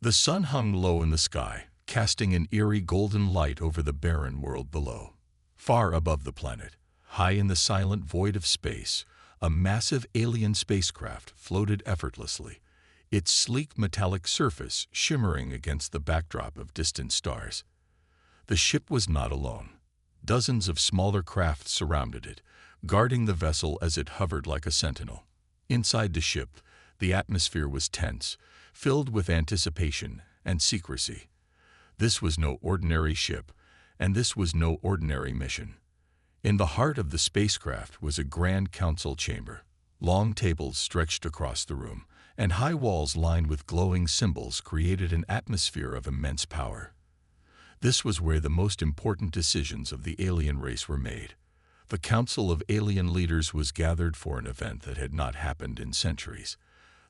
The sun hung low in the sky, casting an eerie golden light over the barren world below. Far above the planet, high in the silent void of space, a massive alien spacecraft floated effortlessly, its sleek metallic surface shimmering against the backdrop of distant stars. The ship was not alone. Dozens of smaller craft surrounded it, guarding the vessel as it hovered like a sentinel. Inside the ship, the atmosphere was tense, filled with anticipation and secrecy. This was no ordinary ship, and this was no ordinary mission. In the heart of the spacecraft was a grand council chamber. Long tables stretched across the room, and high walls lined with glowing symbols created an atmosphere of immense power. This was where the most important decisions of the alien race were made. The Council of Alien Leaders was gathered for an event that had not happened in centuries: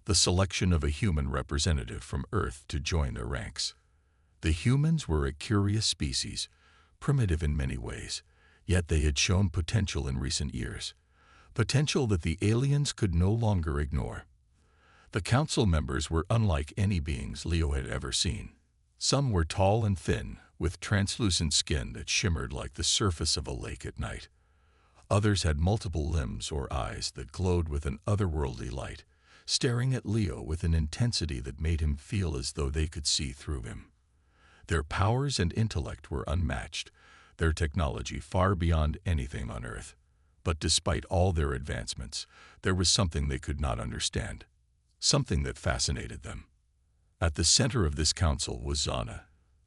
the selection of a human representative from Earth to join their ranks. The humans were a curious species, primitive in many ways, yet they had shown potential in recent years. Potential that the aliens could no longer ignore. The council members were unlike any beings Leo had ever seen. Some were tall and thin, with translucent skin that shimmered like the surface of a lake at night. Others had multiple limbs or eyes that glowed with an otherworldly light, staring at Leo with an intensity that made him feel as though they could see through him. Their powers and intellect were unmatched, their technology far beyond anything on Earth. But despite all their advancements, there was something they could not understand, something that fascinated them. At the center of this council was Zana,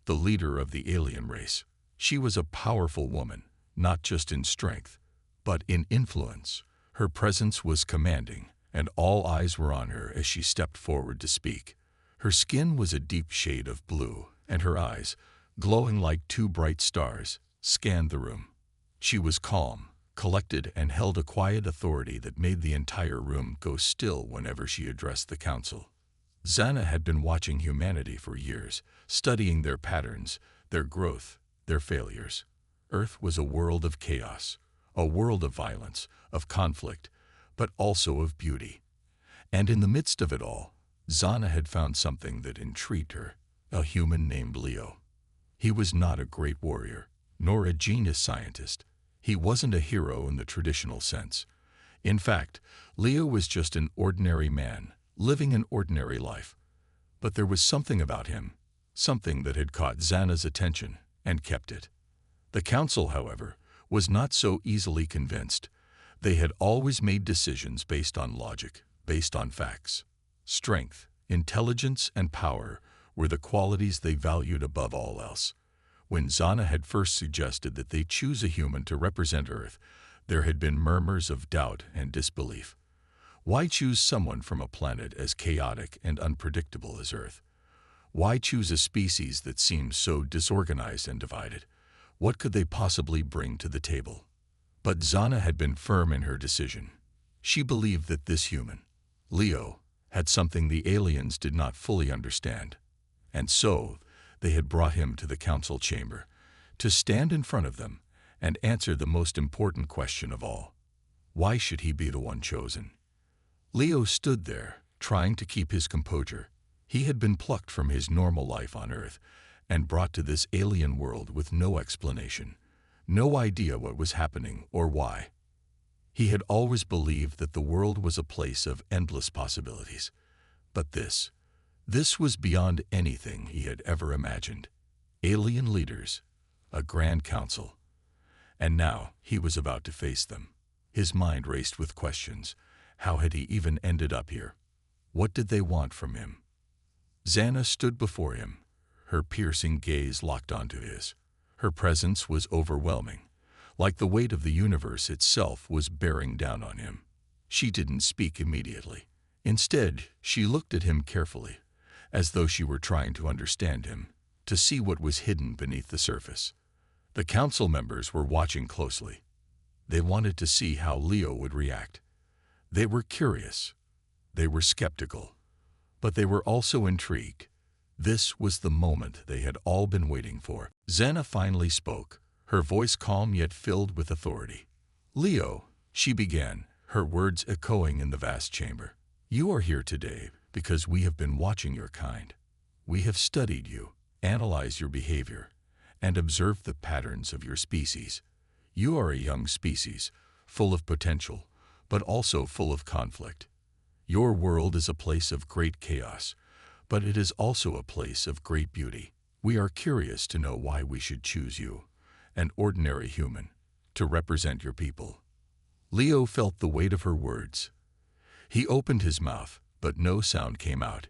the leader of the alien race. She was a powerful woman, not just in strength, but in influence. Her presence was commanding, and all eyes were on her as she stepped forward to speak. Her skin was a deep shade of blue, and her eyes, glowing like two bright stars, scanned the room. She was calm, collected, and held a quiet authority that made the entire room go still whenever she addressed the council. Zana had been watching humanity for years, studying their patterns, their growth, their failures. Earth was a world of chaos, a world of violence, of conflict, but also of beauty. And in the midst of it all, Zana had found something that intrigued her: a human named Leo. He was not a great warrior, nor a genius scientist. He wasn't a hero in the traditional sense. In fact, Leo was just an ordinary man, living an ordinary life. But there was something about him, something that had caught Zana's attention and kept it. The council, however, was not so easily convinced. They had always made decisions based on logic, based on facts. Strength, intelligence, and power were the qualities they valued above all else. When Zana had first suggested that they choose a human to represent Earth, there had been murmurs of doubt and disbelief. Why choose someone from a planet as chaotic and unpredictable as Earth? Why choose a species that seemed so disorganized and divided? What could they possibly bring to the table? But Zana had been firm in her decision. She believed that this human, Leo, had something the aliens did not fully understand. And so, they had brought him to the council chamber, to stand in front of them and answer the most important question of all. Why should he be the one chosen? Leo stood there, trying to keep his composure. He had been plucked from his normal life on Earth and brought to this alien world with no explanation, no idea what was happening or why. He had always believed that the world was a place of endless possibilities. But this was beyond anything he had ever imagined. Alien leaders, a grand council. And now he was about to face them. His mind raced with questions. How had he even ended up here? What did they want from him? Zana stood before him, her piercing gaze locked onto his. Her presence was overwhelming, like the weight of the universe itself was bearing down on him. She didn't speak immediately. Instead, she looked at him carefully, as though she were trying to understand him, to see what was hidden beneath the surface. The council members were watching closely. They wanted to see how Leo would react. They were curious. They were skeptical. But they were also intrigued. This was the moment they had all been waiting for. Zana finally spoke, her voice calm yet filled with authority. "Leo," she began, her words echoing in the vast chamber, "you are here today because we have been watching your kind. We have studied you, analyzed your behavior, and observed the patterns of your species. You are a young species, full of potential, but also full of conflict. Your world is a place of great chaos, but it is also a place of great beauty. We are curious to know why we should choose you, an ordinary human, to represent your people. Leo felt the weight of her words. He opened his mouth, but no sound came out.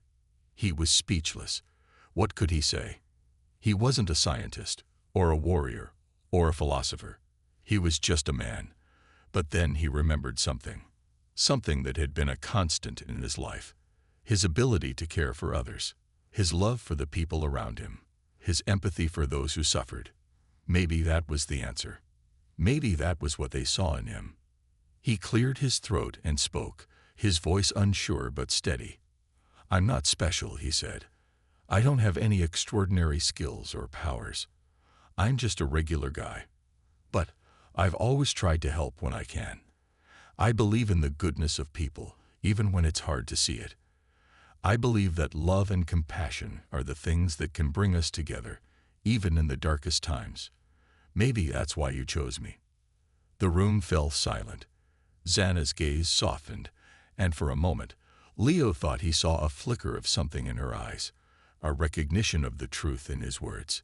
He was speechless. What could he say? He wasn't a scientist, or a warrior, or a philosopher. He was just a man. But then he remembered something. Something that had been a constant in his life. His ability to care for others. His love for the people around him. His empathy for those who suffered. Maybe that was the answer. Maybe that was what they saw in him. He cleared his throat and spoke, his voice unsure but steady. "I'm not special," he said. "I don't have any extraordinary skills or powers. I'm just a regular guy. But I've always tried to help when I can. I believe in the goodness of people, even when it's hard to see it. I believe that love and compassion are the things that can bring us together, even in the darkest times. Maybe that's why you chose me." The room fell silent. Xana's gaze softened, and for a moment, Leo thought he saw a flicker of something in her eyes, a recognition of the truth in his words.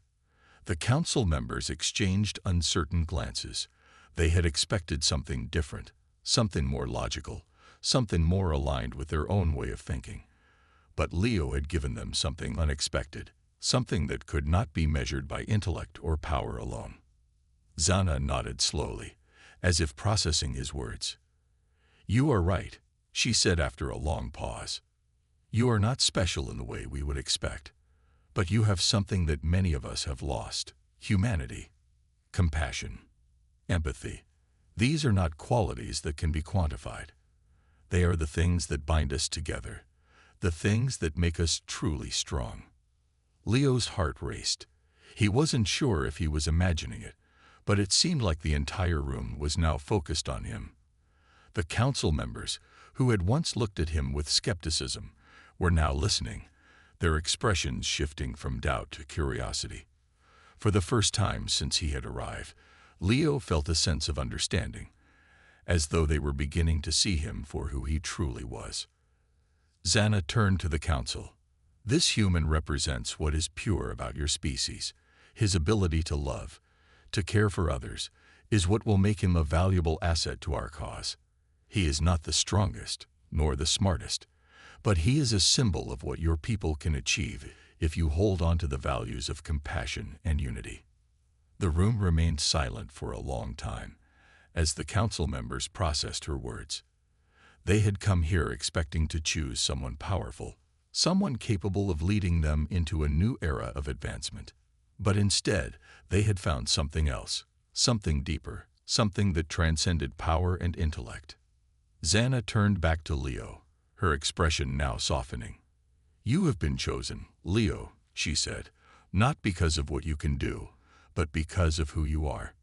The council members exchanged uncertain glances. They had expected something different, something more logical, something more aligned with their own way of thinking. But Leo had given them something unexpected, something that could not be measured by intellect or power alone. Xana nodded slowly, as if processing his words. "You are right," she said after a long pause. "You are not special in the way we would expect, but you have something that many of us have lost: humanity, compassion, empathy. These are not qualities that can be quantified. They are the things that bind us together, the things that make us truly strong." Leo's heart raced. He wasn't sure if he was imagining it, but it seemed like the entire room was now focused on him. The council members, who had once looked at him with skepticism, were now listening, their expressions shifting from doubt to curiosity. For the first time since he had arrived, Leo felt a sense of understanding, as though they were beginning to see him for who he truly was. Xana turned to the council. "This human represents what is pure about your species. His ability to love, to care for others, is what will make him a valuable asset to our cause. He is not the strongest, nor the smartest, but he is a symbol of what your people can achieve if you hold on to the values of compassion and unity." The room remained silent for a long time, as the council members processed her words. They had come here expecting to choose someone powerful, someone capable of leading them into a new era of advancement. But instead, they had found something else, something deeper, something that transcended power and intellect. Xana turned back to Leo, her expression now softening. "You have been chosen, Leo," she said, "not because of what you can do, but because of who you are.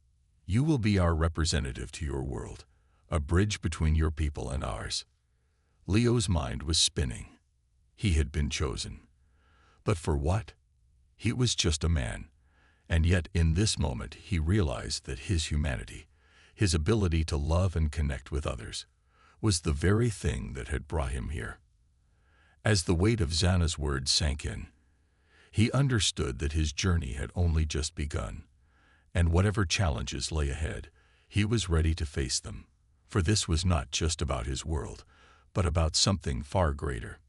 You will be our representative to your world, a bridge between your people and ours." Leo's mind was spinning. He had been chosen. But for what? He was just a man. And yet in this moment he realized that his humanity, his ability to love and connect with others, was the very thing that had brought him here. As the weight of Xana's words sank in, he understood that his journey had only just begun, and whatever challenges lay ahead, he was ready to face them, for this was not just about his world, but about something far greater.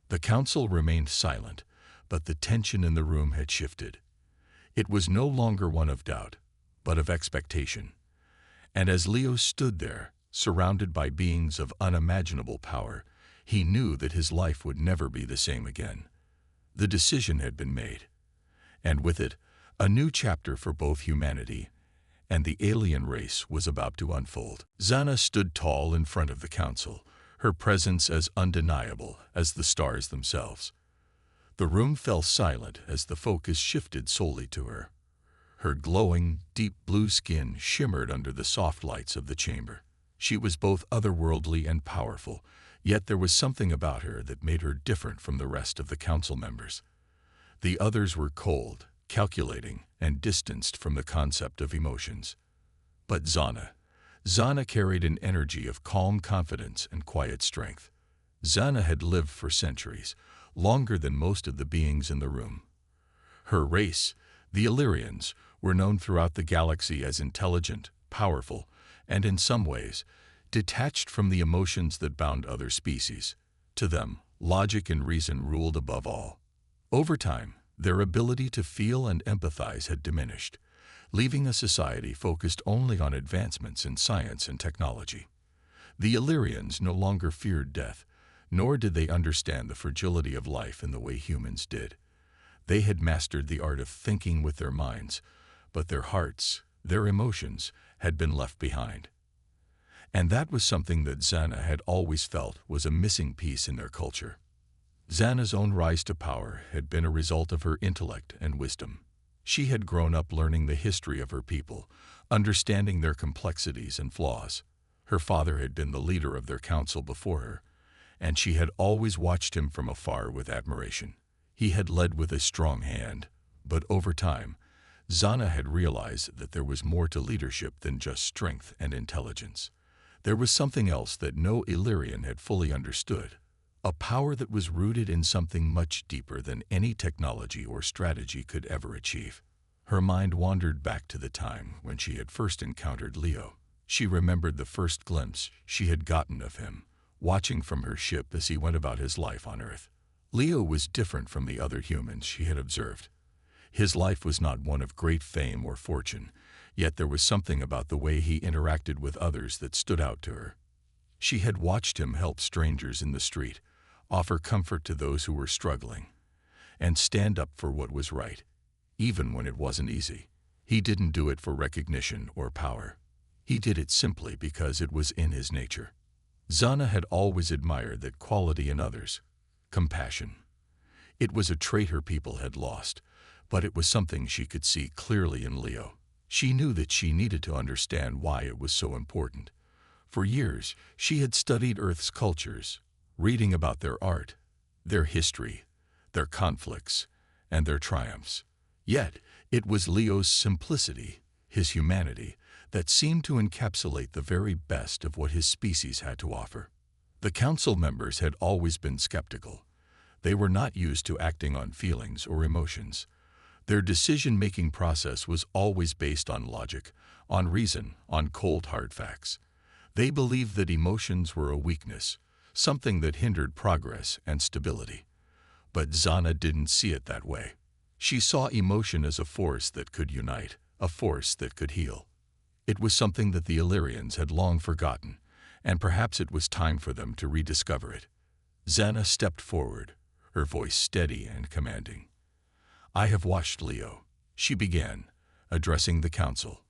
The council remained silent, but the tension in the room had shifted. It was no longer one of doubt, but of expectation. And as Leo stood there, surrounded by beings of unimaginable power, he knew that his life would never be the same again. The decision had been made, and with it, a new chapter for both humanity and the alien race was about to unfold. Xana stood tall in front of the council, her presence as undeniable as the stars themselves. The room fell silent as the focus shifted solely to her. Her glowing, deep blue skin shimmered under the soft lights of the chamber. She was both otherworldly and powerful, yet there was something about her that made her different from the rest of the council members. The others were cold, calculating, and distanced from the concept of emotions. But Zana carried an energy of calm confidence and quiet strength. Zana had lived for centuries, longer than most of the beings in the room. Her race, the Illyrians, were known throughout the galaxy as intelligent, powerful, and in some ways, detached from the emotions that bound other species. To them, logic and reason ruled above all. Over time, their ability to feel and empathize had diminished, leaving a society focused only on advancements in science and technology. The Illyrians no longer feared death, nor did they understand the fragility of life in the way humans did. They had mastered the art of thinking with their minds, but their hearts, their emotions, had been left behind. And that was something that Zana had always felt was a missing piece in their culture. Zana's own rise to power had been a result of her intellect and wisdom. She had grown up learning the history of her people, understanding their complexities and flaws. Her father had been the leader of their council before her, and she had always watched him from afar with admiration. He had led with a strong hand, but over time, Zana had realized that there was more to leadership than just strength and intelligence. There was something else that no Illyrian had fully understood, a power that was rooted in something much deeper than any technology or strategy could ever achieve. Her mind wandered back to the time when she had first encountered Leo. She remembered the first glimpse she had gotten of him, watching from her ship as he went about his life on Earth. Leo was different from the other humans she had observed. His life was not one of great fame or fortune, yet there was something about the way he interacted with others that stood out to her. She had watched him help strangers in the street, offer comfort to those who were struggling, and stand up for what was right, even when it wasn't easy. He didn't do it for recognition or power. He did it simply because it was in his nature. Zana had always admired that quality in others, compassion. It was a trait her people had lost, but it was something she could see clearly in Leo. She knew that she needed to understand why it was so important. For years, she had studied Earth's cultures, reading about their art, their history, their conflicts, and their triumphs. Yet, it was Leo's simplicity, his humanity, that seemed to encapsulate the very best of what his species had to offer. The council members had always been skeptical. They were not used to acting on feelings or emotions. Their decision-making process was always based on logic, on reason, on cold hard facts. They believed that emotions were a weakness, something that hindered progress and stability. But Zana didn't see it that way. She saw emotion as a force that could unite, a force that could heal. It was something that the Illyrians had long forgotten, and perhaps it was time for them to rediscover it. Zana stepped forward, her voice steady and commanding. "I have watched Leo," she began, addressing the council,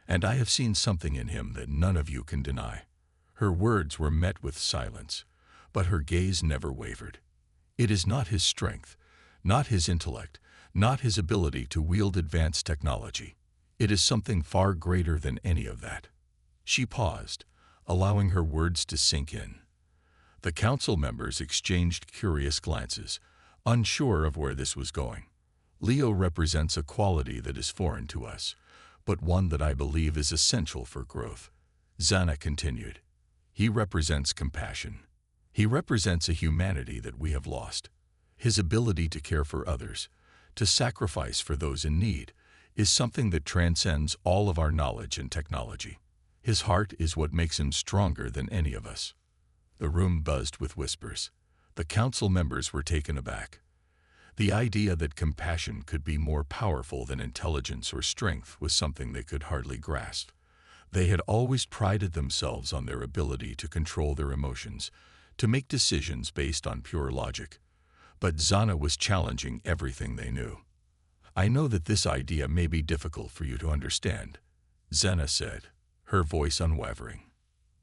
"and I have seen something in him that none of you can deny." Her words were met with silence, but her gaze never wavered. It is not his strength, not his intellect, not his ability to wield advanced technology. It is something far greater than any of that. She paused, allowing her words to sink in. The council members exchanged curious glances, unsure of where this was going. Leo represents a quality that is foreign to us, but one that I believe is essential for growth. Zana continued. He represents compassion. He represents a humanity that we have lost. His ability to care for others, to sacrifice for those in need, is something that transcends all of our knowledge and technology. His heart is what makes him stronger than any of us. The room buzzed with whispers. The council members were taken aback. The idea that compassion could be more powerful than intelligence or strength was something they could hardly grasp. They had always prided themselves on their ability to control their emotions, to make decisions based on pure logic. But Zana was challenging everything they knew. "I know that this idea may be difficult for you to understand," Zana said, her voice unwavering.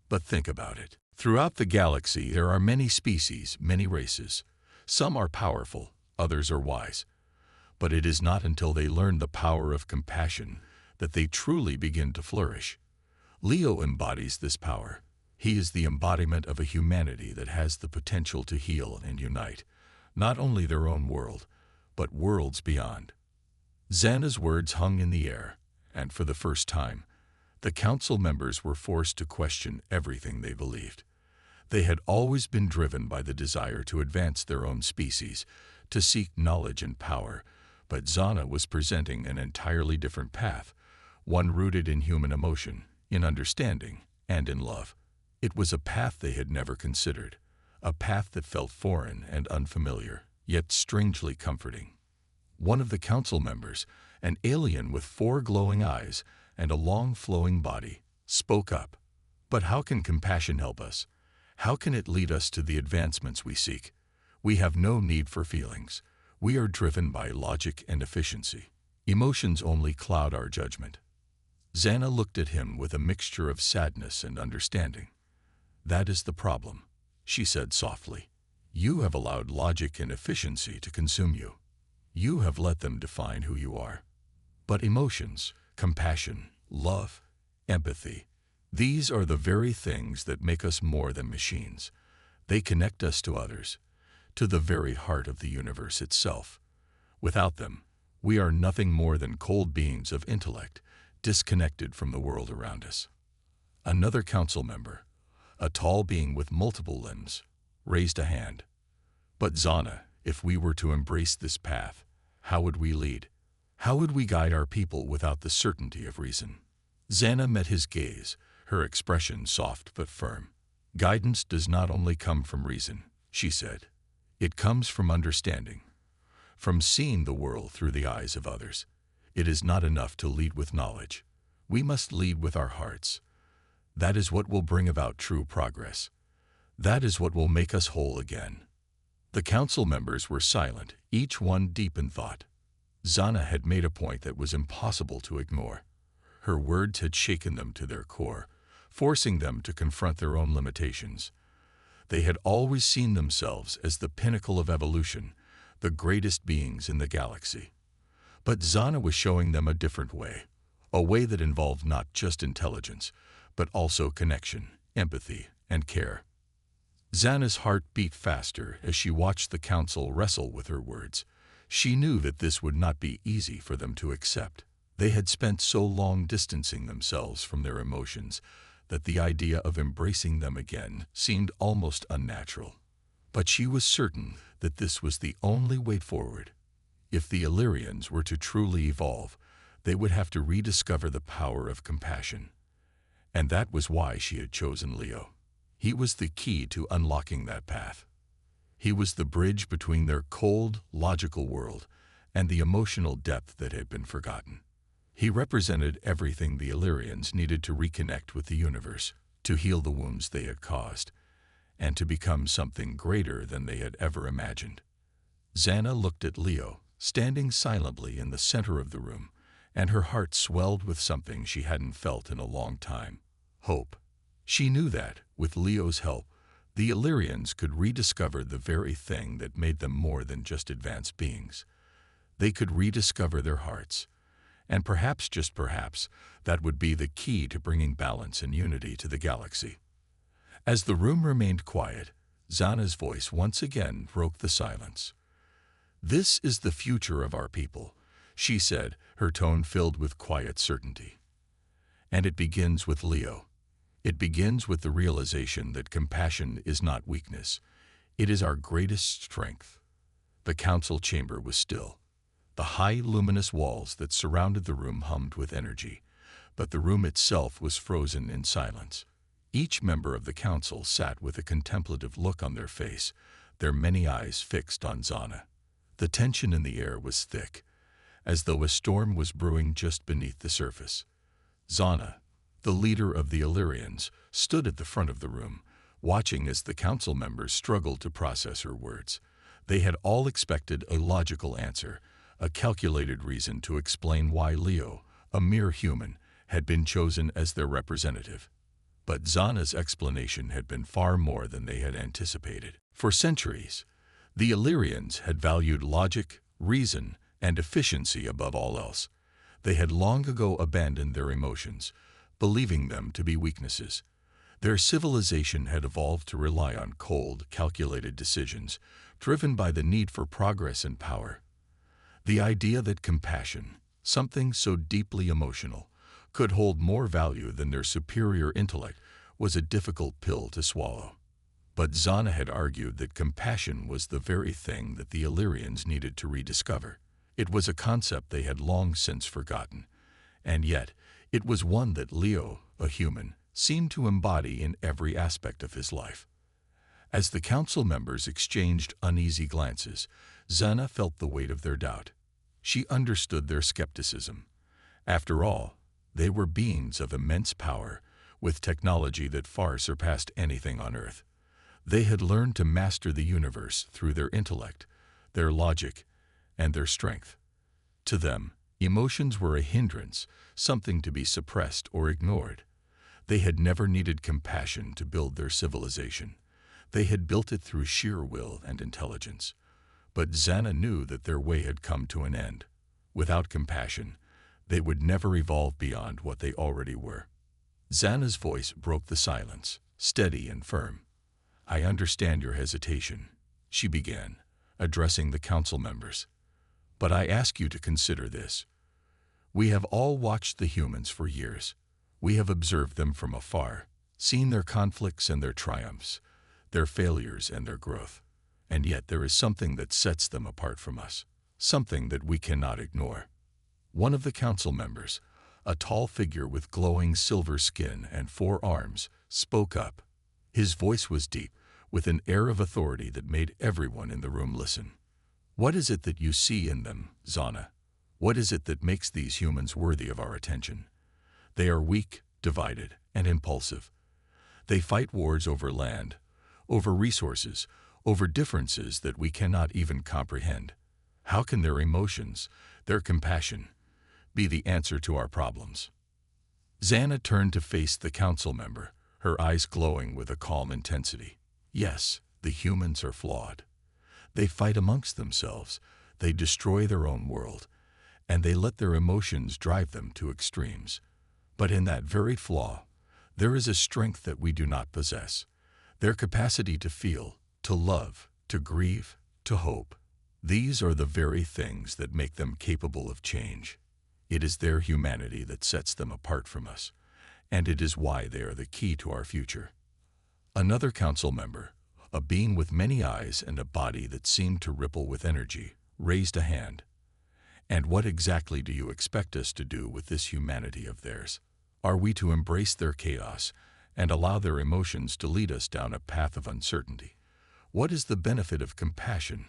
"But think about it. Throughout the galaxy there are many species, many races. Some are powerful, others are wise. But it is not until they learn the power of compassion that they truly begin to flourish. Leo embodies this power. He is the embodiment of a humanity that has the potential to heal and unite, not only their own world, but worlds beyond. Xana's words hung in the air, and for the first time, the council members were forced to question everything they believed. They had always been driven by the desire to advance their own species, to seek knowledge and power, but Xana was presenting an entirely different path, one rooted in human emotion, in understanding, and in love. It was a path they had never considered, a path that felt foreign and unfamiliar, yet strangely comforting. One of the council members, an alien with 4 glowing eyes and a long flowing body, spoke up. "But how can compassion help us? How can it lead us to the advancements we seek? We have no need for feelings. We are driven by logic and efficiency. Emotions only cloud our judgment." Xana looked at him with a mixture of sadness and understanding. "That is the problem," she said softly. "You have allowed logic and efficiency to consume you. You have let them define who you are. But emotions, compassion, love, empathy, these are the very things that make us more than machines. They connect us to others, to the very heart of the universe itself. Without them, we are nothing more than cold beings of intellect, disconnected from the world around us." Another council member, a tall being with multiple limbs, raised a hand. "But Xana, if we were to embrace this path, how would we lead? How would we guide our people without the certainty of reason?" Xana met his gaze, her expression soft but firm. "Guidance does not only come from reason," she said. "It comes from understanding, from seeing the world through the eyes of others. It is not enough to lead with knowledge. We must lead with our hearts. That is what will bring about true progress. That is what will make us whole again." The council members were silent, each one deep in thought. Xana had made a point that was impossible to ignore. Her words had shaken them to their core, forcing them to confront their own limitations. They had always seen themselves as the pinnacle of evolution, the greatest beings in the galaxy. But Xana was showing them a different way, a way that involved not just intelligence, but also connection, empathy, and care. Xana's heart beat faster as she watched the council wrestle with her words. She knew that this would not be easy for them to accept. They had spent so long distancing themselves from their emotions that the idea of embracing them again seemed almost unnatural. But she was certain that this was the only way forward. If the Illyrians were to truly evolve, they would have to rediscover the power of compassion. And that was why she had chosen Leo. He was the key to unlocking that path. He was the bridge between their cold, logical world and the emotional depth that had been forgotten. He represented everything the Illyrians needed to reconnect with the universe, to heal the wounds they had caused, and to become something greater than they had ever imagined. Xana looked at Leo, standing silently in the center of the room, and her heart swelled with something she hadn't felt in a long time: hope. She knew that, with Leo's help, the Illyrians could rediscover the very thing that made them more than just advanced beings. They could rediscover their hearts. And perhaps, just perhaps, that would be the key to bringing balance and unity to the galaxy. As the room remained quiet, Xana's voice once again broke the silence. "This is the future of our people," she said, her tone filled with quiet certainty. "And it begins with Leo. It begins with the realization that compassion is not weakness. It is our greatest strength." The council chamber was still. The high, luminous walls that surrounded the room hummed with energy, but the room itself was frozen in silence. Each member of the council sat with a contemplative look on their face, their many eyes fixed on Xana. The tension in the air was thick, as though a storm was brewing just beneath the surface. Xana, the leader of the Illyrians, stood at the front of the room, watching as the council members struggled to process her words. They had all expected a logical answer, a calculated reason to explain why Leo, a mere human, had been chosen as their representative. But Xana's explanation had been far more than they had anticipated. For centuries, the Illyrians had valued logic, reason, and efficiency above all else. They had long ago abandoned their emotions, believing them to be weaknesses. Their civilization had evolved to rely on cold, calculated decisions, driven by the need for progress and power. The idea that compassion, something so deeply emotional, could hold more value than their superior intellect was a difficult pill to swallow. But Zana had argued that compassion was the very thing that the Illyrians needed to rediscover. It was a concept they had long since forgotten, and yet it was one that Leo, a human, seemed to embody in every aspect of his life. As the council members exchanged uneasy glances, Zana felt the weight of their doubt. She understood their skepticism. After all, they were beings of immense power, with technology that far surpassed anything on Earth. They had learned to master the universe through their intellect, their logic, and their strength. To them, emotions were a hindrance, something to be suppressed or ignored. They had never needed compassion to build their civilization. They had built it through sheer will and intelligence. But Zana knew that their way had come to an end. Without compassion, they would never evolve beyond what they already were. Zana's voice broke the silence, steady and firm. "I understand your hesitation," she began, addressing the council members. "But I ask you to consider this. We have all watched the humans for years. We have observed them from afar, seen their conflicts and their triumphs, their failures and their growth. And yet there is something that sets them apart from us, something that we cannot ignore." One of the council members, a tall figure with glowing silver skin and 4 arms, spoke up. His voice was deep, with an air of authority that made everyone in the room listen. "What is it that you see in them, Zana? What is it that makes these humans worthy of our attention? They are weak, divided, and impulsive. They fight wars over land, over resources, over differences that we cannot even comprehend. How can their emotions, their compassion, be the answer to our problems?" Zana turned to face the council member, her eyes glowing with a calm intensity. "Yes, the humans are flawed. They fight amongst themselves, they destroy their own world, and they let their emotions drive them to extremes. But in that very flaw, there is a strength that we do not possess, their capacity to feel, to love, to grieve, to hope. These are the very things that make them capable of change. It is their humanity that sets them apart from us, and it is why they are the key to our future." Another council member, a being with many eyes and a body that seemed to ripple with energy, raised a hand. "And what exactly do you expect us to do with this humanity of theirs? Are we to embrace their chaos and allow their emotions to lead us down a path of uncertainty? What is the benefit of compassion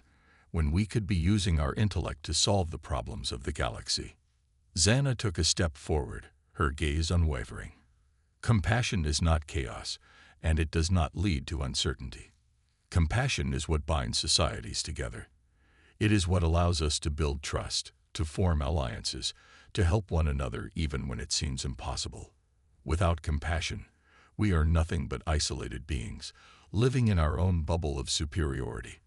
when we could be using our intellect to solve the problems of the galaxy?" Zana took a step forward, her gaze unwavering. "Compassion is not chaos, and it does not lead to uncertainty. Compassion is what binds societies together. It is what allows us to build trust, to form alliances, to help one another even when it seems impossible. Without compassion, we are nothing but isolated beings, living in our own bubble of superiority.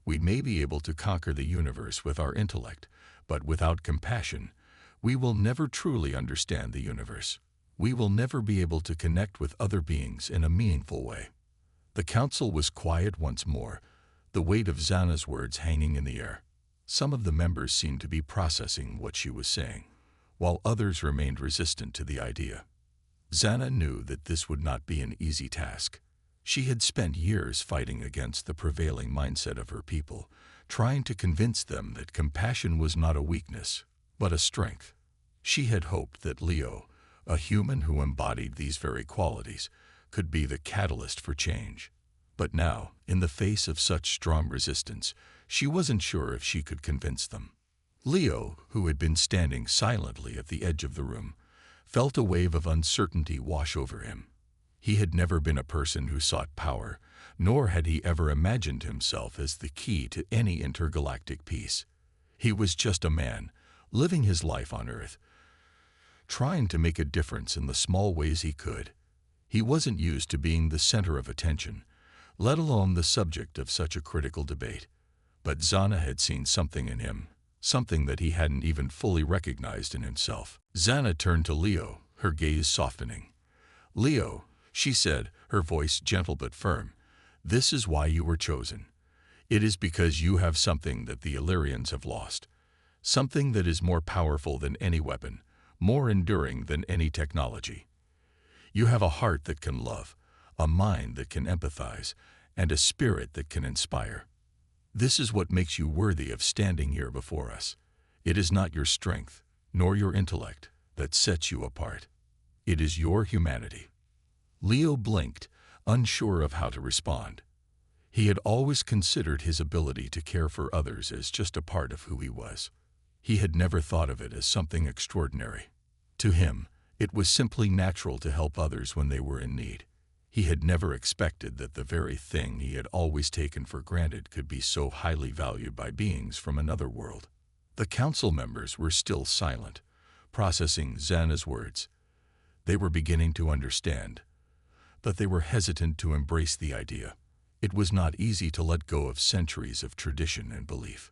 We may be able to conquer the universe with our intellect, but without compassion, we will never truly understand the universe. We will never be able to connect with other beings in a meaningful way." The council was quiet once more, the weight of Zana's words hanging in the air. Some of the members seemed to be processing what she was saying, while others remained resistant to the idea. Zana knew that this would not be an easy task. She had spent years fighting against the prevailing mindset of her people, trying to convince them that compassion was not a weakness, but a strength. She had hoped that Leo, a human who embodied these very qualities, could be the catalyst for change. But now, in the face of such strong resistance, she wasn't sure if she could convince them. Leo, who had been standing silently at the edge of the room, felt a wave of uncertainty wash over him. He had never been a person who sought power, nor had he ever imagined himself as the key to any intergalactic peace. He was just a man, living his life on Earth, trying to make a difference in the small ways he could. He wasn't used to being the center of attention, let alone the subject of such a critical debate. But Zana had seen something in him, something that he hadn't even fully recognized in himself. Zana turned to Leo, her gaze softening. "Leo," she said, her voice gentle but firm, "this is why you were chosen. It is because you have something that the Illyrians have lost. something that is more powerful than any weapon, more enduring than any technology. You have a heart that can love, a mind that can empathize, and a spirit that can inspire. This is what makes you worthy of standing here before us. It is not your strength, nor your intellect, that sets you apart. It is your humanity. Leo blinked, unsure of how to respond. He had always considered his ability to care for others as just a part of who he was. He had never thought of it as something extraordinary. To him, it was simply natural to help others when they were in need. He had never expected that the very thing he had always taken for granted could be so highly valued by beings from another world. The council members were still silent, processing Xana's words. They were beginning to understand, but they were hesitant to embrace the idea. It was not easy to let go of centuries of tradition and belief.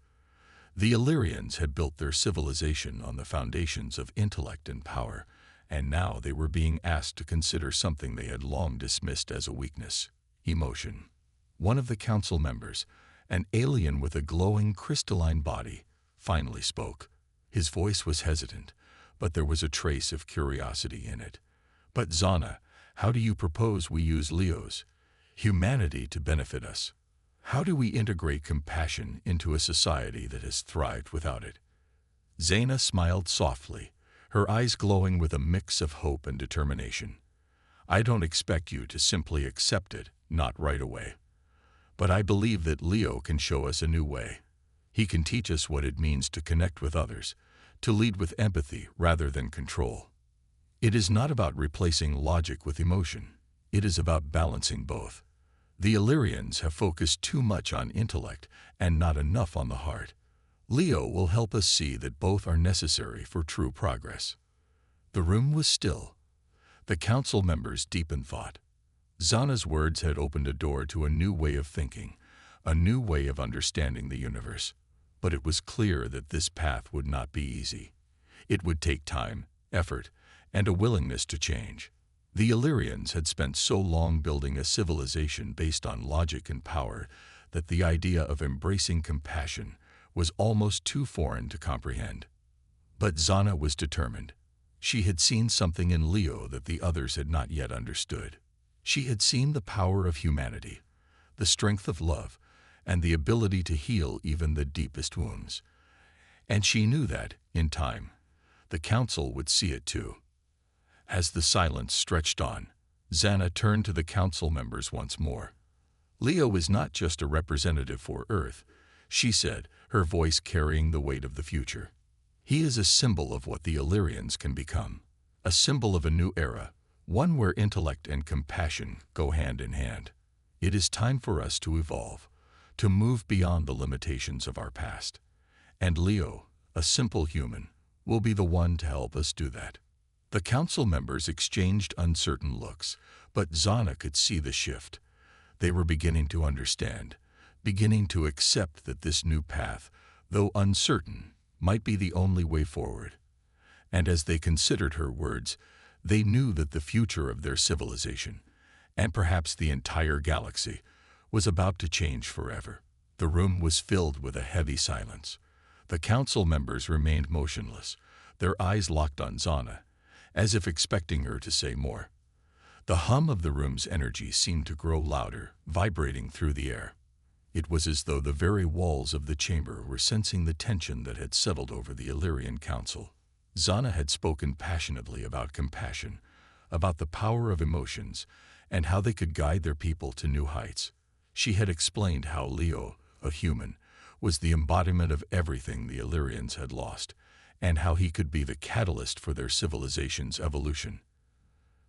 The Illyrians had built their civilization on the foundations of intellect and power, and now they were being asked to consider something they had long dismissed as a weakness: emotion. One of the council members, an alien with a glowing crystalline body, finally spoke. His voice was hesitant, but there was a trace of curiosity in it. "But Xana, how do you propose we use Leo's humanity to benefit us? How do we integrate compassion into a society that has thrived without it?" Xana smiled softly, her eyes glowing with a mix of hope and determination. "I don't expect you to simply accept it, not right away. But I believe that Leo can show us a new way. He can teach us what it means to connect with others, to lead with empathy rather than control. It is not about replacing logic with emotion. It is about balancing both. The Illyrians have focused too much on intellect and not enough on the heart. Leo will help us see that both are necessary for true progress." The room was still. The council members deep in thought. Xana's words had opened a door to a new way of thinking, a new way of understanding the universe. But it was clear that this path would not be easy. It would take time, effort, and a willingness to change. The Illyrians had spent so long building a civilization based on logic and power that the idea of embracing compassion was almost too foreign to comprehend. But Xana was determined. She had seen something in Leo that the others had not yet understood. She had seen the power of humanity, the strength of love, and the ability to heal even the deepest wounds. And she knew that, in time, the council would see it too. As the silence stretched on, Xana turned to the council members once more. "Leo is not just a representative for Earth," she said, her voice carrying the weight of the future. "He is a symbol of what the Illyrians can become, a symbol of a new era, one where intellect and compassion go hand in hand. It is time for us to evolve, to move beyond the limitations of our past. And Leo, a simple human, will be the one to help us do that." The council members exchanged uncertain looks, but Xana could see the shift. They were beginning to understand, beginning to accept that this new path, though uncertain, might be the only way forward. And as they considered her words, they knew that the future of their civilization, and perhaps the entire galaxy, was about to change forever. The room was filled with a heavy silence. The council members remained motionless, their eyes locked on Xana, as if expecting her to say more. The hum of the room's energy seemed to grow louder, vibrating through the air. It was as though the very walls of the chamber were sensing the tension that had settled over the Illyrian council. Xana had spoken passionately about compassion, about the power of emotions, and how they could guide their people to new heights. She had explained how Leo, a human, was the embodiment of everything the Illyrians had lost, and how he could be the catalyst for their civilization's evolution.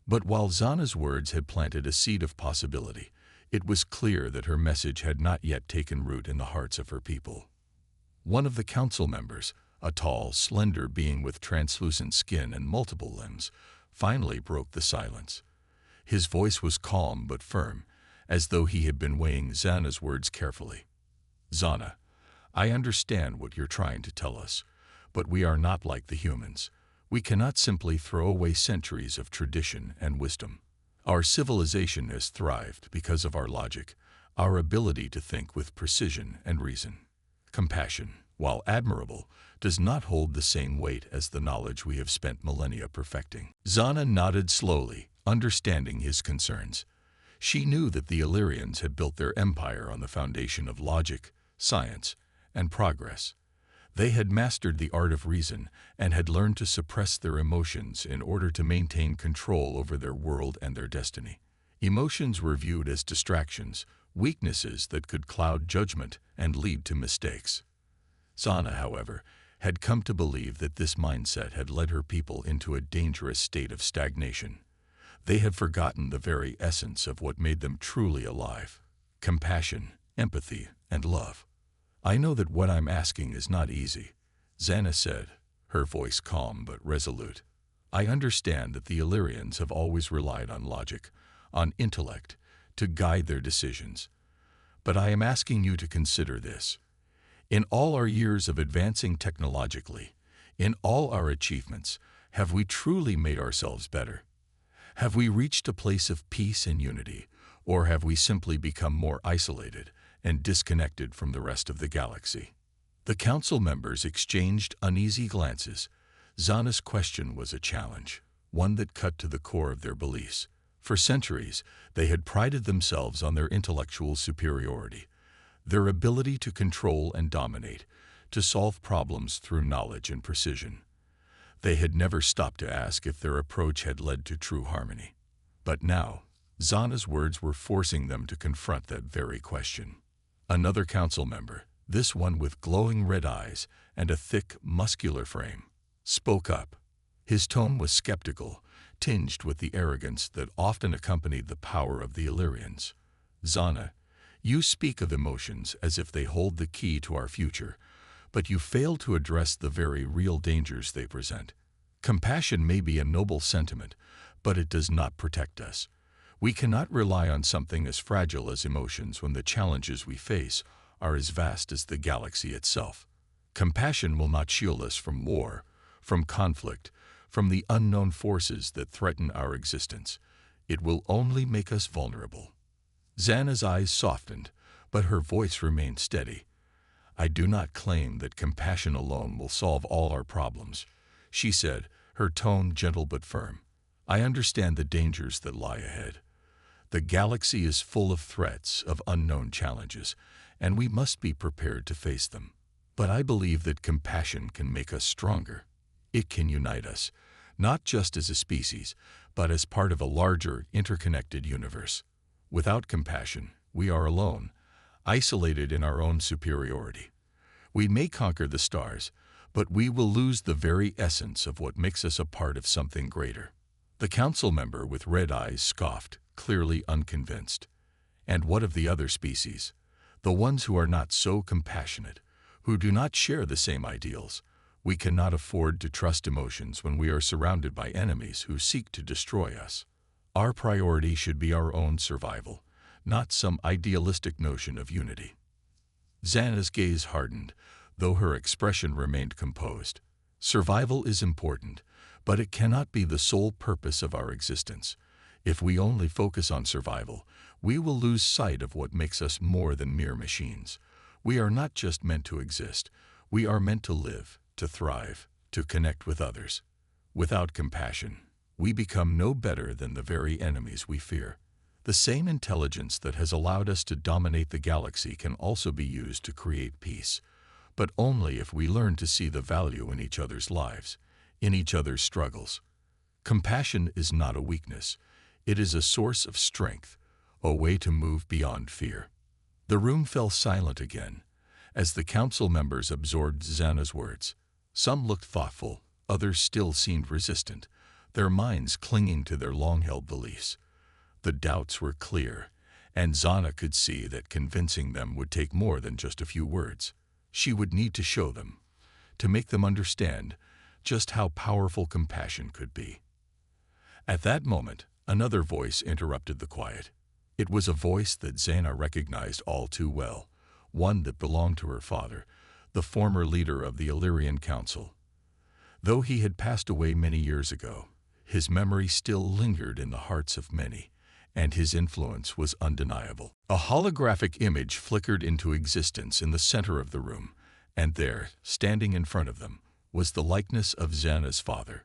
But while Xana's words had planted a seed of possibility, it was clear that her message had not yet taken root in the hearts of her people. One of the council members, a tall, slender being with translucent skin and multiple limbs, finally broke the silence. His voice was calm but firm, as though he had been weighing Xana's words carefully. "Xana, I understand what you're trying to tell us, but we are not like the humans. We cannot simply throw away centuries of tradition and wisdom. Our civilization has thrived because of our logic, our ability to think with precision and reason. Compassion, while admirable, does not hold the same weight as the knowledge we have spent millennia perfecting. Zana nodded slowly, understanding his concerns. She knew that the Illyrians had built their empire on the foundation of logic, science, and progress. They had mastered the art of reason and had learned to suppress their emotions in order to maintain control over their world and their destiny. Emotions were viewed as distractions, weaknesses that could cloud judgment and lead to mistakes. Zana, however, had come to believe that this mindset had led her people into a dangerous state of stagnation. They had forgotten the very essence of what made them truly alive: compassion, empathy, and love. "I know that what I'm asking is not easy," Zana said, her voice calm but resolute. "I understand that the Illyrians have always relied on logic, on intellect, to guide their decisions. But I am asking you to consider this. In all our years of advancing technologically, in all our achievements, have we truly made ourselves better? Have we reached a place of peace and unity, or have we simply become more isolated and disconnected from the rest of the galaxy?" The council members exchanged uneasy glances. Zana's question was a challenge, one that cut to the core of their beliefs. For centuries, they had prided themselves on their intellectual superiority, their ability to control and dominate, to solve problems through knowledge and precision. They had never stopped to ask if their approach had led to true harmony. But now, Zana's words were forcing them to confront that very question. Another council member, this one with glowing red eyes and a thick, muscular frame, spoke up. His tone was skeptical, tinged with the arrogance that often accompanied the power of the Illyrians. "Zana, you speak of emotions as if they hold the key to our future, but you fail to address the very real dangers they present. Compassion may be a noble sentiment, but it does not protect us. We cannot rely on something as fragile as emotions when the challenges we face are as vast as the galaxy itself. Compassion will not shield us from war, from conflict, from the unknown forces that threaten our existence. It will only make us vulnerable." Zana's eyes softened, but her voice remained steady. "I do not claim that compassion alone will solve all our problems," she said, her tone gentle but firm. "I understand the dangers that lie ahead. The galaxy is full of threats, of unknown challenges, and we must be prepared to face them. But I believe that compassion can make us stronger. It can unite us, not just as a species, but as part of a larger, interconnected universe. Without compassion, we are alone, isolated in our own superiority. We may conquer the stars, but we will lose the very essence of what makes us a part of something greater." The council member with red eyes scoffed, clearly unconvinced. "And what of the other species? The ones who are not so compassionate, who do not share the same ideals? We cannot afford to trust emotions when we are surrounded by enemies who seek to destroy us. Our priority should be our own survival, not some idealistic notion of unity." Zana's gaze hardened, though her expression remained composed. "Survival is important, but it cannot be the sole purpose of our existence. If we only focus on survival, we will lose sight of what makes us more than mere machines. We are not just meant to exist. We are meant to live, to thrive, to connect with others. Without compassion, we become no better than the very enemies we fear. The same intelligence that has allowed us to dominate the galaxy can also be used to create peace, but only if we learn to see the value in each other's lives, in each other's struggles. Compassion is not a weakness. It is a source of strength, a way to move beyond fear." The room fell silent again, as the council members absorbed Zana's words. Some looked thoughtful, others still seemed resistant, their minds clinging to their long-held beliefs. The doubts were clear, and Zana could see that convincing them would take more than just a few words. She would need to show them, to make them understand just how powerful compassion could be. At that moment, another voice interrupted the quiet. It was a voice that Zana recognized all too well, one that belonged to her father, the former leader of the Illyrian Council. Though he had passed away many years ago, his memory still lingered in the hearts of many, and his influence was undeniable. A holographic image flickered into existence in the center of the room, And there, standing in front of them, was the likeness of Xana's father.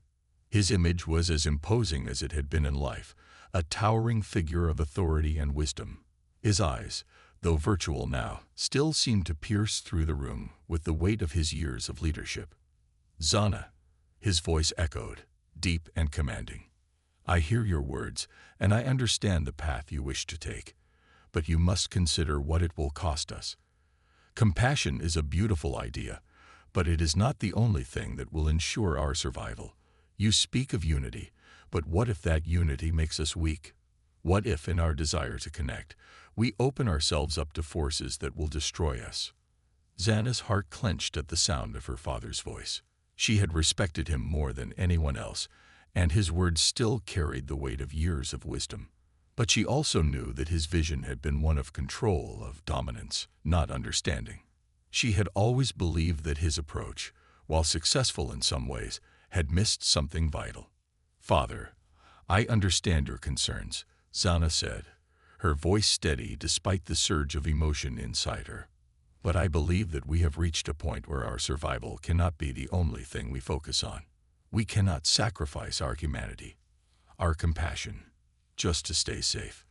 His image was as imposing as it had been in life, a towering figure of authority and wisdom. His eyes, though virtual now, still seemed to pierce through the room with the weight of his years of leadership. "Xana," his voice echoed, deep and commanding. "I hear your words, and I understand the path you wish to take. But you must consider what it will cost us. Compassion is a beautiful idea, but it is not the only thing that will ensure our survival. You speak of unity, but what if that unity makes us weak? What if, in our desire to connect, we open ourselves up to forces that will destroy us?" Xana's heart clenched at the sound of her father's voice. She had respected him more than anyone else, and his words still carried the weight of years of wisdom. But she also knew that his vision had been one of control, of dominance, not understanding. She had always believed that his approach, while successful in some ways, had missed something vital. "Father, I understand your concerns," Xana said, her voice steady despite the surge of emotion inside her. "But I believe that we have reached a point where our survival cannot be the only thing we focus on. We cannot sacrifice our humanity, our compassion, just to stay safe.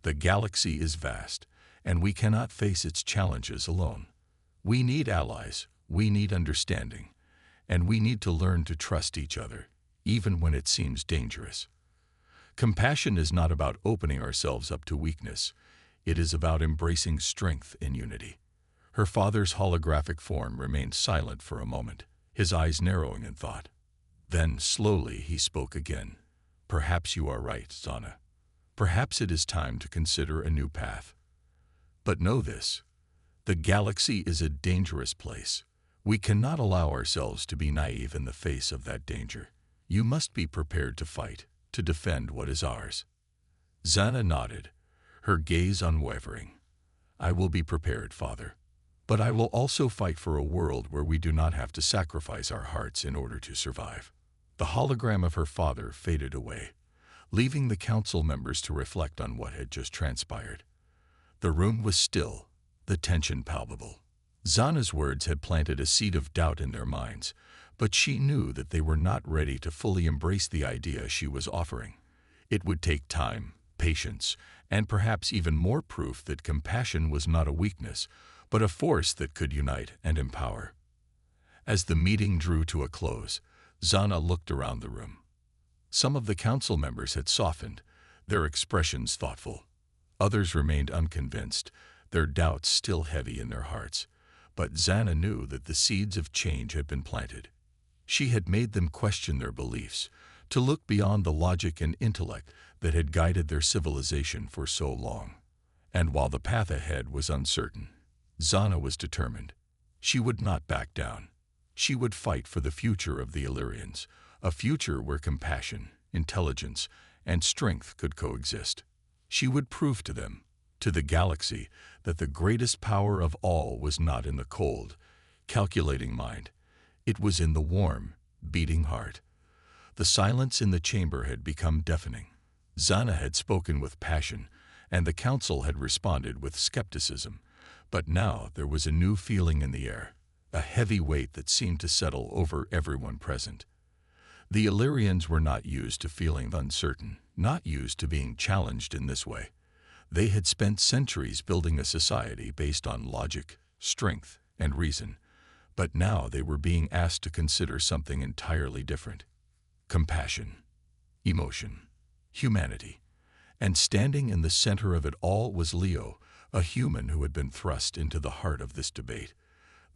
The galaxy is vast, and we cannot face its challenges alone. We need allies, we need understanding, and we need to learn to trust each other, even when it seems dangerous. Compassion is not about opening ourselves up to weakness. It is about embracing strength in unity." Her father's holographic form remained silent for a moment, his eyes narrowing in thought. Then, slowly, he spoke again. "Perhaps you are right, Xana. Perhaps it is time to consider a new path. But know this: the galaxy is a dangerous place. We cannot allow ourselves to be naive in the face of that danger. You must be prepared to fight, to defend what is ours." Xana nodded, her gaze unwavering. "I will be prepared, Father. But I will also fight for a world where we do not have to sacrifice our hearts in order to survive." The hologram of her father faded away, leaving the council members to reflect on what had just transpired. The room was still, the tension palpable. Xana's words had planted a seed of doubt in their minds, but she knew that they were not ready to fully embrace the idea she was offering. It would take time, patience, and perhaps even more proof that compassion was not a weakness, but a force that could unite and empower. As the meeting drew to a close, Xana looked around the room. Some of the council members had softened, their expressions thoughtful. Others remained unconvinced, their doubts still heavy in their hearts. But Xana knew that the seeds of change had been planted. She had made them question their beliefs, to look beyond the logic and intellect that had guided their civilization for so long. And while the path ahead was uncertain, Xana was determined. She would not back down. She would fight for the future of the Illyrians, a future where compassion, intelligence, and strength could coexist. She would prove to them, to the galaxy, that the greatest power of all was not in the cold, calculating mind. It was in the warm, beating heart. The silence in the chamber had become deafening. Xana had spoken with passion, and the council had responded with skepticism. But now there was a new feeling in the air, a heavy weight that seemed to settle over everyone present. The Illyrians were not used to feeling uncertain, not used to being challenged in this way. They had spent centuries building a society based on logic, strength, and reason, but now they were being asked to consider something entirely different: compassion, emotion, humanity. And standing in the center of it all was Leo, a human who had been thrust into the heart of this debate,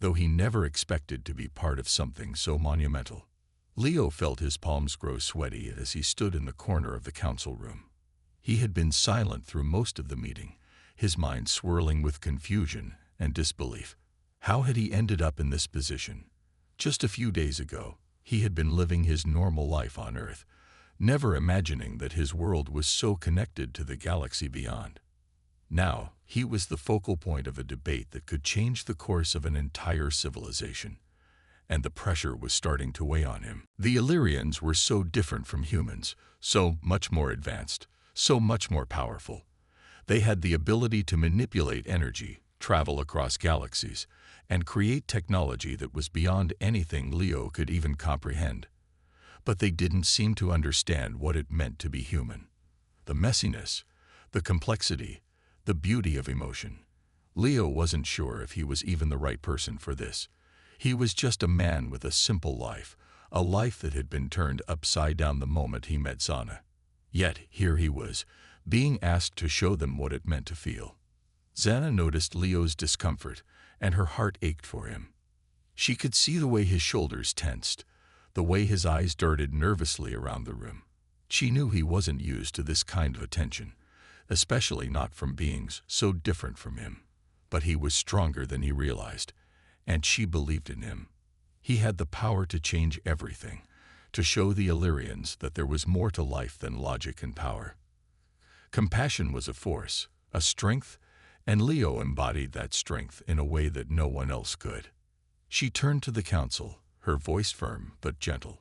though he never expected to be part of something so monumental. Leo felt his palms grow sweaty as he stood in the corner of the council room. He had been silent through most of the meeting, his mind swirling with confusion and disbelief. How had he ended up in this position? Just a few days ago, he had been living his normal life on Earth, never imagining that his world was so connected to the galaxy beyond. Now, he was the focal point of a debate that could change the course of an entire civilization, and the pressure was starting to weigh on him. The Illyrians were so different from humans, so much more advanced, so much more powerful. They had the ability to manipulate energy, travel across galaxies, and create technology that was beyond anything Leo could even comprehend. But they didn't seem to understand what it meant to be human. The messiness, the complexity, the beauty of emotion. Leo wasn't sure if he was even the right person for this. He was just a man with a simple life, a life that had been turned upside down the moment he met Zana. Yet here he was, being asked to show them what it meant to feel. Zana noticed Leo's discomfort, and her heart ached for him. She could see the way his shoulders tensed, the way his eyes darted nervously around the room. She knew he wasn't used to this kind of attention, especially not from beings so different from him. But he was stronger than he realized, and she believed in him. He had the power to change everything, to show the Illyrians that there was more to life than logic and power. Compassion was a force, a strength, and Leo embodied that strength in a way that no one else could. She turned to the council, her voice firm but gentle.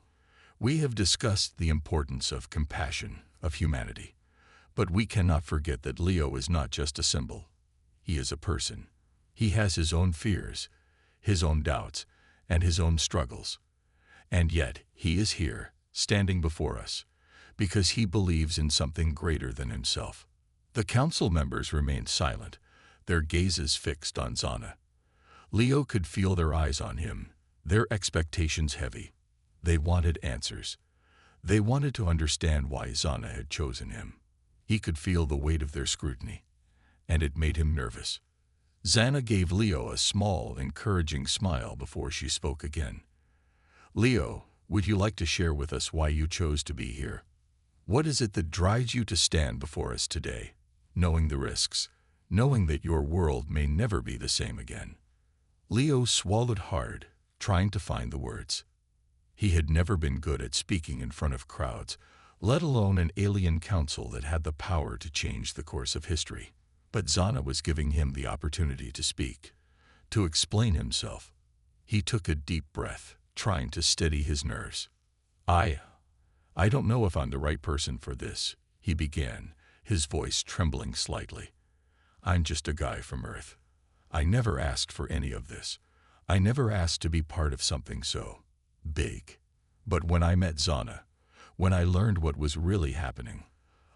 We have discussed the importance of compassion, of humanity. But we cannot forget that Leo is not just a symbol. He is a person. He has his own fears, his own doubts, and his own struggles. And yet, he is here, standing before us, because he believes in something greater than himself. The council members remained silent, their gazes fixed on Zana. Leo could feel their eyes on him, their expectations heavy. They wanted answers. They wanted to understand why Zana had chosen him. He could feel the weight of their scrutiny, and it made him nervous. Zana gave Leo a small, encouraging smile before she spoke again. Leo, would you like to share with us why you chose to be here? What is it that drives you to stand before us today, knowing the risks, knowing that your world may never be the same again? Leo swallowed hard, trying to find the words. He had never been good at speaking in front of crowds, let alone an alien council that had the power to change the course of history. But Zana was giving him the opportunity to speak, to explain himself. He took a deep breath, trying to steady his nerves. I don't know if I'm the right person for this, he began, his voice trembling slightly. I'm just a guy from Earth. I never asked for any of this. I never asked to be part of something so big. But when I met Zana, when I learned what was really happening,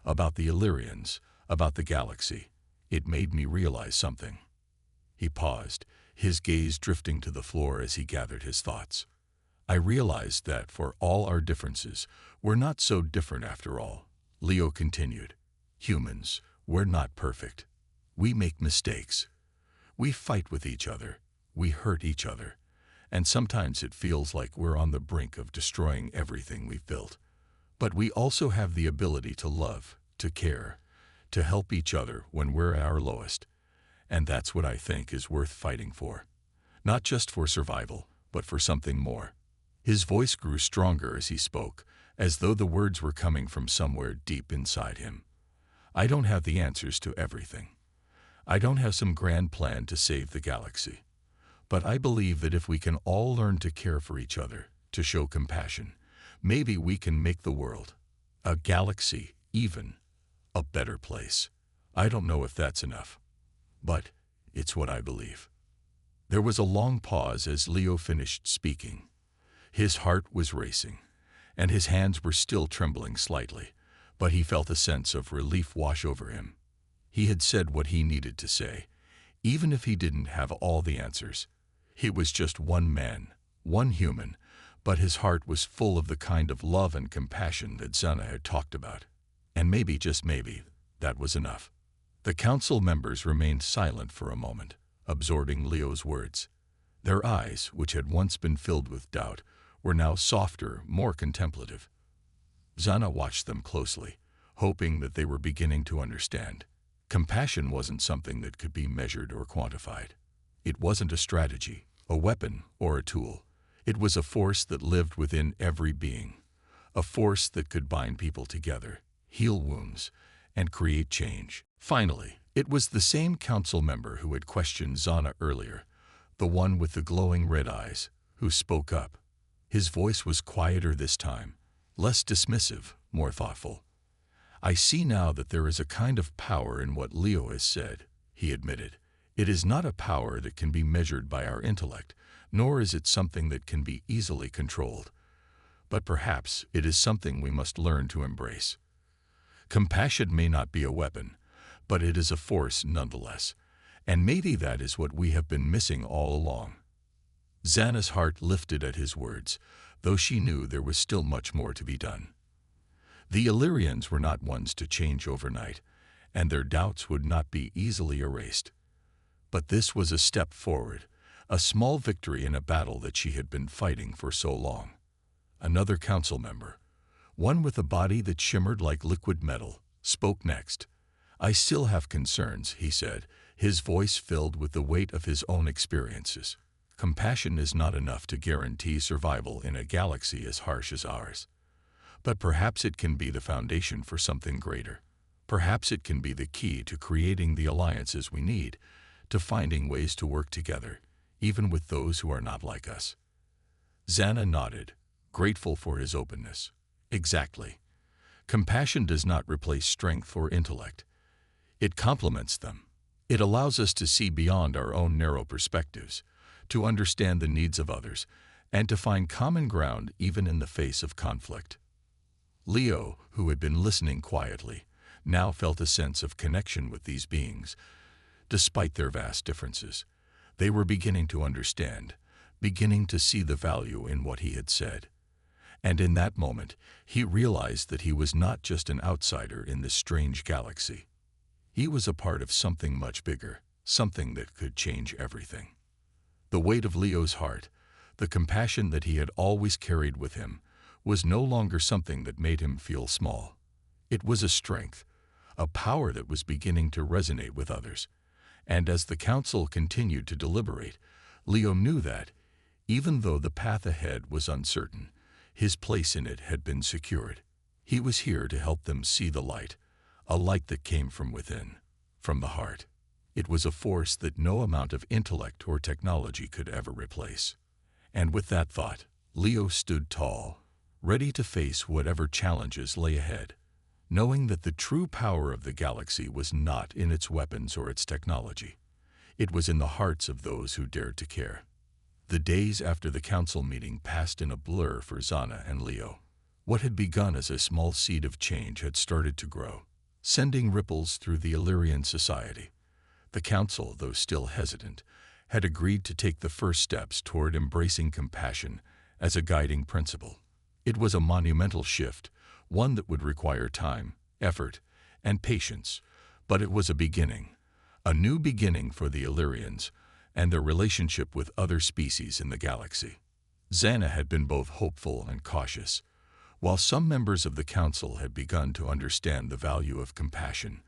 about the Illyrians, about the galaxy, it made me realize something. He paused, his gaze drifting to the floor as he gathered his thoughts. I realized that for all our differences, we're not so different after all. Leo continued. Humans, we're not perfect. We make mistakes. We fight with each other. We hurt each other. And sometimes it feels like we're on the brink of destroying everything we've built. But we also have the ability to love, to care, to help each other when we're at our lowest. And that's what I think is worth fighting for. Not just for survival, but for something more. His voice grew stronger as he spoke, as though the words were coming from somewhere deep inside him. I don't have the answers to everything. I don't have some grand plan to save the galaxy. But I believe that if we can all learn to care for each other, to show compassion, maybe we can make the world, a galaxy even, a better place. I don't know if that's enough, but it's what I believe. There was a long pause as Leo finished speaking. His heart was racing, and his hands were still trembling slightly, but he felt a sense of relief wash over him. He had said what he needed to say, even if he didn't have all the answers. He was just one man, one human, but his heart was full of the kind of love and compassion that Zana had talked about. And maybe, just maybe, that was enough. The council members remained silent for a moment, absorbing Leo's words. Their eyes, which had once been filled with doubt, were now softer, more contemplative. Zana watched them closely, hoping that they were beginning to understand. Compassion wasn't something that could be measured or quantified. It wasn't a strategy, a weapon, or a tool. It was a force that lived within every being, a force that could bind people together, heal wounds, and create change. Finally, it was the same council member who had questioned Zana earlier, the one with the glowing red eyes, who spoke up. His voice was quieter this time, less dismissive, more thoughtful. I see now that there is a kind of power in what Leo has said, he admitted. It is not a power that can be measured by our intellect, nor is it something that can be easily controlled. But perhaps it is something we must learn to embrace. Compassion may not be a weapon, but it is a force nonetheless, and maybe that is what we have been missing all along. Xana's heart lifted at his words, though she knew there was still much more to be done. The Illyrians were not ones to change overnight, and their doubts would not be easily erased. But this was a step forward, a small victory in a battle that she had been fighting for so long. Another council member, one with a body that shimmered like liquid metal, spoke next. "I still have concerns," he said, his voice filled with the weight of his own experiences. "Compassion is not enough to guarantee survival in a galaxy as harsh as ours. But perhaps it can be the foundation for something greater. Perhaps it can be the key to creating the alliances we need, to finding ways to work together, even with those who are not like us." Xana nodded, grateful for his openness. Exactly. Compassion does not replace strength or intellect. It complements them. It allows us to see beyond our own narrow perspectives, to understand the needs of others, and to find common ground even in the face of conflict. Leo, who had been listening quietly, now felt a sense of connection with these beings. Despite their vast differences, they were beginning to understand, beginning to see the value in what he had said. And in that moment, he realized that he was not just an outsider in this strange galaxy. He was a part of something much bigger, something that could change everything. The weight of Leo's heart, the compassion that he had always carried with him, was no longer something that made him feel small. It was a strength, a power that was beginning to resonate with others. And as the council continued to deliberate, Leo knew that, even though the path ahead was uncertain, his place in it had been secured. He was here to help them see the light, a light that came from within, from the heart. It was a force that no amount of intellect or technology could ever replace. And with that thought, Leo stood tall, ready to face whatever challenges lay ahead, knowing that the true power of the galaxy was not in its weapons or its technology. It was in the hearts of those who dared to care. The days after the council meeting passed in a blur for Xana and Leo. What had begun as a small seed of change had started to grow, sending ripples through the Illyrian society. The council, though still hesitant, had agreed to take the first steps toward embracing compassion as a guiding principle. It was a monumental shift, one that would require time, effort, and patience, but it was a beginning, a new beginning for the Illyrians and their relationship with other species in the galaxy. Xana had been both hopeful and cautious. While some members of the council had begun to understand the value of compassion,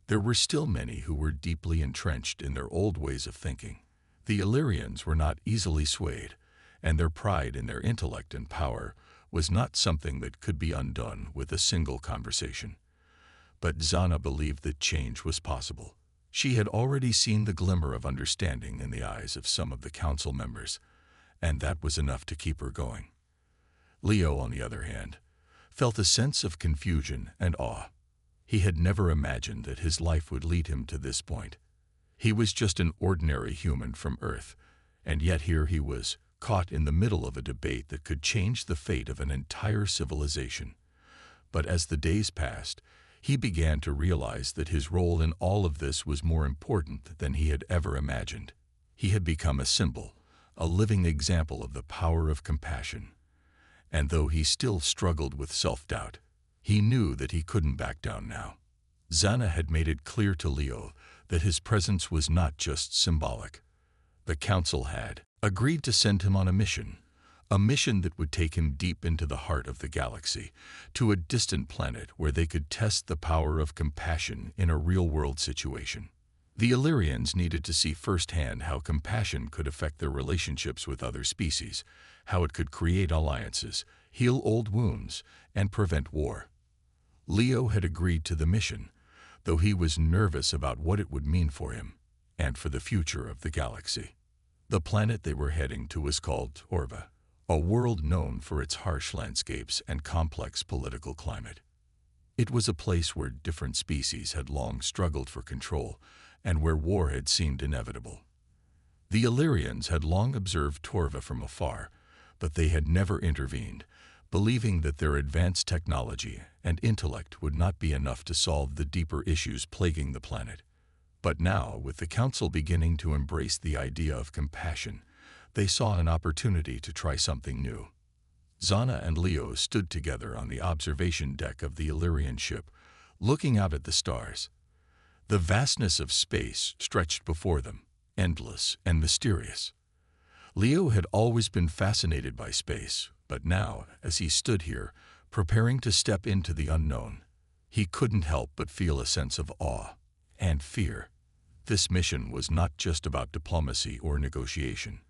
there were still many who were deeply entrenched in their old ways of thinking. The Illyrians were not easily swayed, and their pride in their intellect and power was not something that could be undone with a single conversation. But Xana believed that change was possible. She had already seen the glimmer of understanding in the eyes of some of the council members, and that was enough to keep her going. Leo, on the other hand, felt a sense of confusion and awe. He had never imagined that his life would lead him to this point. He was just an ordinary human from Earth, and yet here he was, caught in the middle of a debate that could change the fate of an entire civilization. But as the days passed, he began to realize that his role in all of this was more important than he had ever imagined. He had become a symbol, a living example of the power of compassion. And though he still struggled with self-doubt, he knew that he couldn't back down now. Xana had made it clear to Leo that his presence was not just symbolic. The council had agreed to send him on a mission that would take him deep into the heart of the galaxy, to a distant planet where they could test the power of compassion in a real-world situation. The Illyrians needed to see firsthand how compassion could affect their relationships with other species, how it could create alliances, heal old wounds, and prevent war. Leo had agreed to the mission, though he was nervous about what it would mean for him and for the future of the galaxy. The planet they were heading to was called Orva, a world known for its harsh landscapes and complex political climate. It was a place where different species had long struggled for control, and where war had seemed inevitable. The Illyrians had long observed Torva from afar, but they had never intervened, believing that their advanced technology and intellect would not be enough to solve the deeper issues plaguing the planet. But now, with the Council beginning to embrace the idea of compassion, they saw an opportunity to try something new. Zana and Leo stood together on the observation deck of the Illyrian ship, looking out at the stars. The vastness of space stretched before them, endless and mysterious. Leo had always been fascinated by space, but now, as he stood here, preparing to step into the unknown, he couldn't help but feel a sense of awe and fear. This mission was not just about diplomacy or negotiation.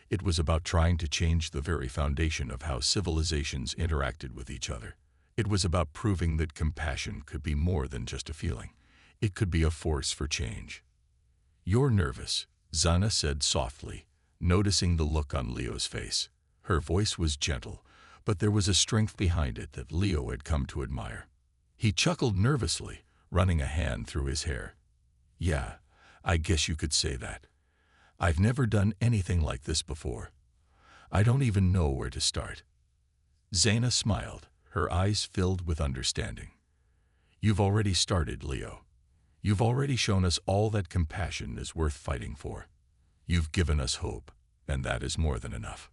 It was about trying to change the very foundation of how civilizations interacted with each other. It was about proving that compassion could be more than just a feeling. It could be a force for change. "You're nervous," Zana said softly, noticing the look on Leo's face. Her voice was gentle, but there was a strength behind it that Leo had come to admire. He chuckled nervously, running a hand through his hair. "Yeah, I guess you could say that. I've never done anything like this before. I don't even know where to start." Zana smiled, her eyes filled with understanding. "You've already started, Leo. You've already shown us all that compassion is worth fighting for. You've given us hope, and that is more than enough."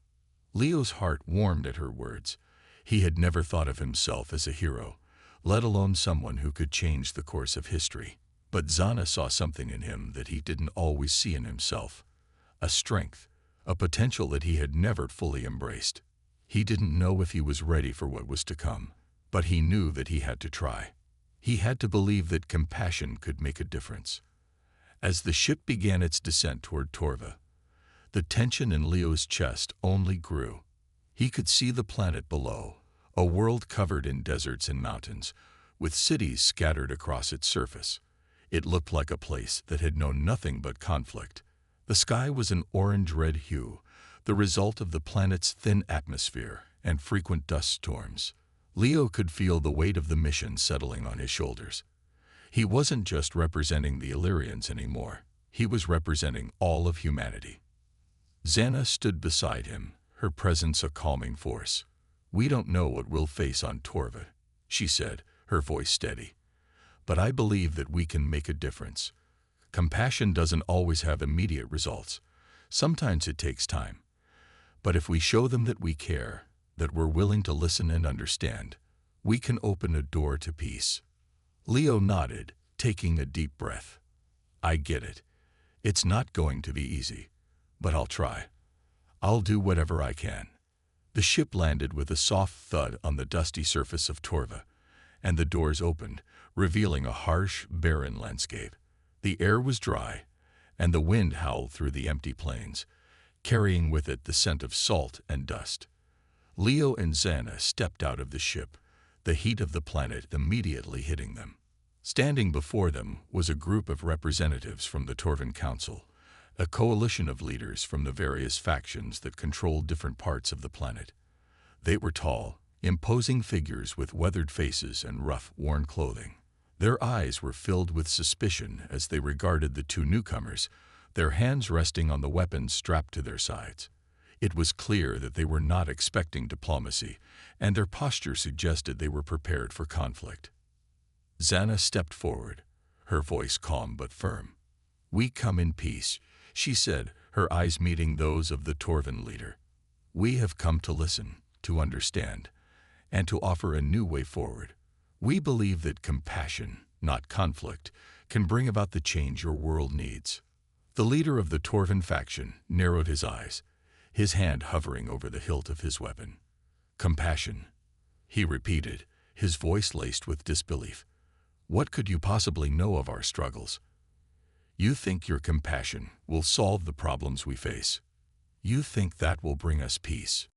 Leo's heart warmed at her words. He had never thought of himself as a hero, let alone someone who could change the course of history. But Zana saw something in him that he didn't always see in himself. A strength, a potential that he had never fully embraced. He didn't know if he was ready for what was to come, but he knew that he had to try. He had to believe that compassion could make a difference. As the ship began its descent toward Torva, the tension in Leo's chest only grew. He could see the planet below, a world covered in deserts and mountains, with cities scattered across its surface. It looked like a place that had known nothing but conflict. The sky was an orange-red hue, the result of the planet's thin atmosphere and frequent dust storms. Leo could feel the weight of the mission settling on his shoulders. He wasn't just representing the Illyrians anymore. He was representing all of humanity. Zana stood beside him, her presence a calming force. "We don't know what we'll face on Torva," she said, her voice steady. "But I believe that we can make a difference. Compassion doesn't always have immediate results. Sometimes it takes time. But if we show them that we care, that we're willing to listen and understand, we can open a door to peace." Leo nodded, taking a deep breath. "I get it. It's not going to be easy, but I'll try. I'll do whatever I can." The ship landed with a soft thud on the dusty surface of Torva, and the doors opened, revealing a harsh, barren landscape. The air was dry, and the wind howled through the empty plains, carrying with it the scent of salt and dust. Leo and Zana stepped out of the ship, the heat of the planet immediately hitting them. Standing before them was a group of representatives from the Torvan Council, a coalition of leaders from the various factions that controlled different parts of the planet. They were tall, imposing figures with weathered faces and rough, worn clothing. Their eyes were filled with suspicion as they regarded the two newcomers, their hands resting on the weapons strapped to their sides. It was clear that they were not expecting diplomacy, and their posture suggested they were prepared for conflict. Zana stepped forward, her voice calm but firm. "We come in peace," she said, her eyes meeting those of the Torvan leader. "We have come to listen, to understand, and to offer a new way forward. We believe that compassion, not conflict, can bring about the change your world needs." The leader of the Torvan faction narrowed his eyes, his hand hovering over the hilt of his weapon. "Compassion," he repeated, his voice laced with disbelief. "What could you possibly know of our struggles? You think your compassion will solve the problems we face? You think that will bring us peace?"